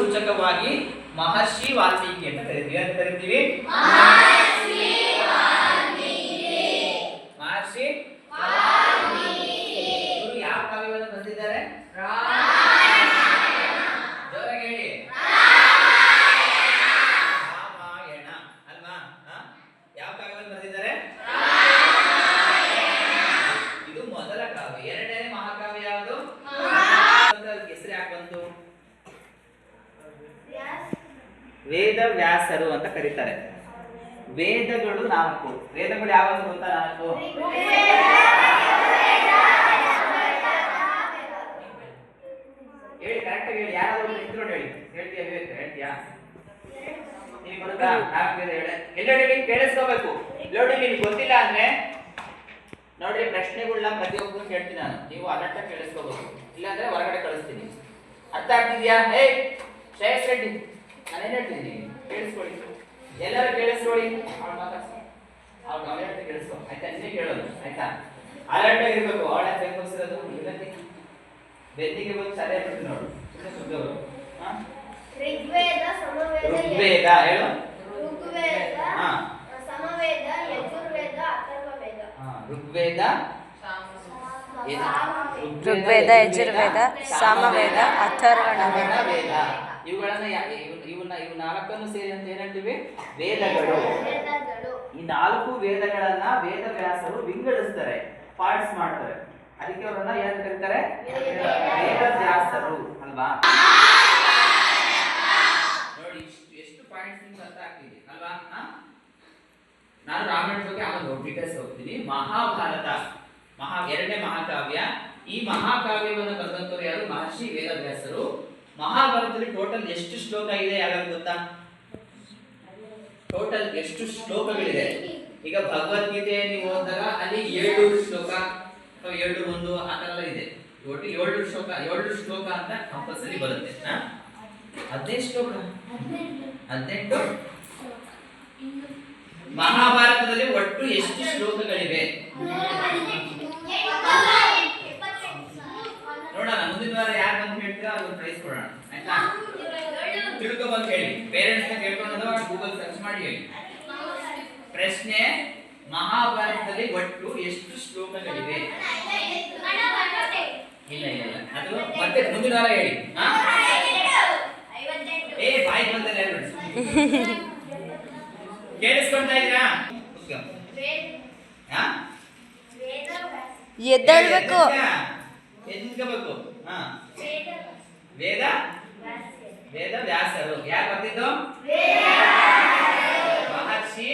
ಸೂಚಕವಾಗಿ ಮಹರ್ಷಿ ವಾಲ್ಮೀಕಿ ಅಂತ ಕರಿತೀವಿ. ಅಂತ ಕರಿತೀವಿ ಮಹರ್ಷಿ ಇವರು ಯಾವ ಕಾವ್ಯವನ್ನು ಬರೆದಿದ್ದಾರೆ? ಜೋರಾಗಿ ಹೇಳಿ. ರಾಮಾಯಣ ಅಲ್ವಾ? ಯಾವ ಕಾವ್ಯವನ್ನು ಬರೆದಿದ್ದಾರೆ? ಇದು ಮೊದಲ ಕಾವ್ಯ. ಎರಡನೇ ಮಹಾಕಾವ್ಯ ಯಾವುದು? ಹೆಸರು ಯಾಕೆ ಬಂತು? ವೇದ ವ್ಯಾಸರು ಅಂತ ಕರೀತಾರೆ. ವೇದಗಳು 4. ವೇದಗಳು ಯಾವುದು ಗೊತ್ತಾ? 4. ಹೇಳಿ, ಕರೆಕ್ಟಾಗಿ ಹೇಳಿ. ಯಾರಾದ್ರೂ ನಿಂತ್ಕೊಂಡು ಹೇಳಿ. ಹೇಳ್ತೀಯಾ ವಿವೇಕ್? ಹೇಳ್ತೀಯಾ? ನಿಮಗೆ ಗೊತ್ತಾ? 4 ವೇದ ಹೇಳಿ. ಎಲ್ಲೆಡೆ ಕೇಳಿಸ್ಕೋಬೇಕು. ನೋಡಿ, ನಿಮ್ಗೆ ಗೊತ್ತಿಲ್ಲ ಅಂದ್ರೆ ನೋಡ್ರಿ, ಪ್ರಶ್ನೆಗಳನ್ನ ಪ್ರತಿಯೊಬ್ಬರು ಕೇಳ್ತೀನಿ ನಾನು. ನೀವು ಅಲರ್ಟ್ ಆಗಿ ಕೇಳಿಸ್ಕೋಬೇಕು. ಇಲ್ಲಾಂದ್ರೆ ಹೊರಗಡೆ ಕಳಿಸ್ತೀನಿ. ಅರ್ಥ ಆಗ್ತಿದ್ಯಾ? ಹೇ ಶ್ರೇಯಸ್ ರೆಡ್ಡಿ, ನಾನೇನು ಹೇಳ್ತೀನಿ ಕೇಳಿಸ್ಕೊಳ್ಳಿ. ಎಲ್ಲರೂ ಕೇಳಿಸ್ಕೊಳ್ಳಿ. ಅವ್ಳು ಮಾತಾಡ್ಸಿ, ಅವ್ಳು ಹೇಳ್ತೀನಿ ಕೇಳಿಸ್ಕೊ. ಆಯ್ತಾ? ನೀನೇ ಕೇಳೋದು. ಆಯ್ತಾ? ಅಲರ್ಟ್ ಆಗಿರ್ಬೇಕು. ಅವಳ ಬೆಂಬಲಿಸಿರೋದು ಇಲ್ಲಂತೆ ಬೆನ್ನಿಗೆ ಬಂದು ಸರಿ ಆಗ್ತದೆ ನೋಡು. ಸುದ್ದವರು ಋಗ್ವೇದ, ಸಮವೇದ, ಋಗ್ವೇದ ಹೇಳು. ಋಗ್ವೇದ, ಸಮವೇದ, ಯಜುರ್ವೇದ, ಅಥರ್ವವೇದ. ಋಗ್ವೇದ, ಋಗ್ವೇದ, ಯಜುರ್ವೇದ, ಸಾಮವೇದ, ಅಥರ್ವಣ ವೇದ. ಇವುಗಳನ್ನ ಇವು 4 ಸೇರಿ ಅಂತ ಏನಂತೀವಿ? ವೇದಗಳು. ಈ 4 ವೇದಗಳನ್ನ ವೇದವ್ಯಾಸರು ವಿಂಗಡಿಸ್ತಾರೆ, ಪಾರ್ಟ್ಸ್ ಮಾಡ್ತಾರೆ. ಅದಕ್ಕೆ ಅವರನ್ನ ಏನಂತ ಕರೀತಾರೆ? ವೇದವ್ಯಾಸರು ಅಲ್ವಾ? ನೋಡಿ, ಎಷ್ಟು ಪಾಯಿಂಟ್ಸ್ ನಿಮ್ಗೆ ಅರ್ಥ ಆಗ್ತಿದೆ ಅಲ್ವಾ? ನಾನು ರಾಮಾಯಣದ ಬಗ್ಗೆ ಆಮೇಲೆ ಡೀಟೇಲ್ಸ್ ಹೋಗ್ತೀನಿ. ಮಹಾಭಾರತ ಎರಡನೇ ಮಹಾಕಾವ್ಯ. ಈ ಮಹಾಕಾವ್ಯವನ್ನು ಬರೆದಂತವ್ರು ಯಾರು? ಮಹರ್ಷಿ ವೇದವ್ಯಾಸರು. ಮಹಾಭಾರತದಲ್ಲಿ ಟೋಟಲ್ ಎಷ್ಟು ಶ್ಲೋಕ ಇದೆ ಯಾರು ಗೊತ್ತಾ? ಟೋಟಲ್ ಎಷ್ಟು ಶ್ಲೋಕಗಳಿದೆ? ಈಗ ಭಗವದ್ಗೀತೆ ನೀವು ಓದಿದಾಗ ಅಲ್ಲಿ 7 ಶ್ಲೋಕ ಅಥವಾ 7-1 ಆ ತರ ಇದೆ. ಒಟ್ಟು 7 ಶ್ಲೋಕ ಅಂತ ಕಂಪಲ್ಸರಿ ಬರುತ್ತೆ. 15 ಶ್ಲೋಕ, 18. ಮಹಾಭಾರತದಲ್ಲಿ ಒಟ್ಟು ಎಷ್ಟು ಶ್ಲೋಕಗಳಿವೆ ನೋಡೋಣ. ಮುಂದಿನ ವಾರ ಯಾರು ಬಂದು ಹೇಳ್ತೀರಾ ಅದನ್ನು ಪ್ರೈಸ್ ಕೊಡೋಣ. ಆಯ್ತಾ? ತಿಳ್ಕೊ ಬಂದು ಹೇಳಿ. ಪೇರೆಂಟ್ಸ್ ನ ಕೇಳ್ಕೊಂಡು ಗೂಗಲ್ ಸರ್ಚ್ ಮಾಡಿ ಹೇಳಿ. ಪ್ರಶ್ನೆ: ಮಹಾಭಾರತದಲ್ಲಿ ಒಟ್ಟು ಎಷ್ಟು ಶ್ಲೋಕಗಳಿವೆ? ಇಲ್ಲ, ಅದು ಮತ್ತೆ ಮುಂದಿನ ವಾರ ಹೇಳಿ. ಬಾಯಿ ಬಂದಲ್ಲಿ ಯಾರು ಕೇಳಿಸ್ಕೊಳ್ತಾ ಇದ್ದೀರಾ? ಎದ್ದೇಳ್ಬೇಕು. ಎದ್ಕೋಬೇಕು. ವೇದ ವ್ಯಾಸರು ಯಾರು ಬರ್ತಿದ್ದು? ಮಹರ್ಷಿ.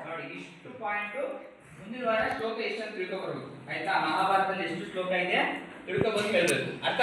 ನೋಡಿ, ಇಷ್ಟು ಪಾಯಿಂಟ್. ಮುಂದಿನ ವಾರ ಶ್ಲೋಕ ಎಷ್ಟು ಅಂತ ತಿಳ್ಕೊಬರ್ಬೇಕು. ಆಯ್ತಾ? ಮಹಾಭಾರತದಲ್ಲಿ ಎಷ್ಟು ಶ್ಲೋಕ ಇದೆ ತಿಳ್ಕೊಬಂದು ಹೇಳ್ಬೇಕು. ಅರ್ಥ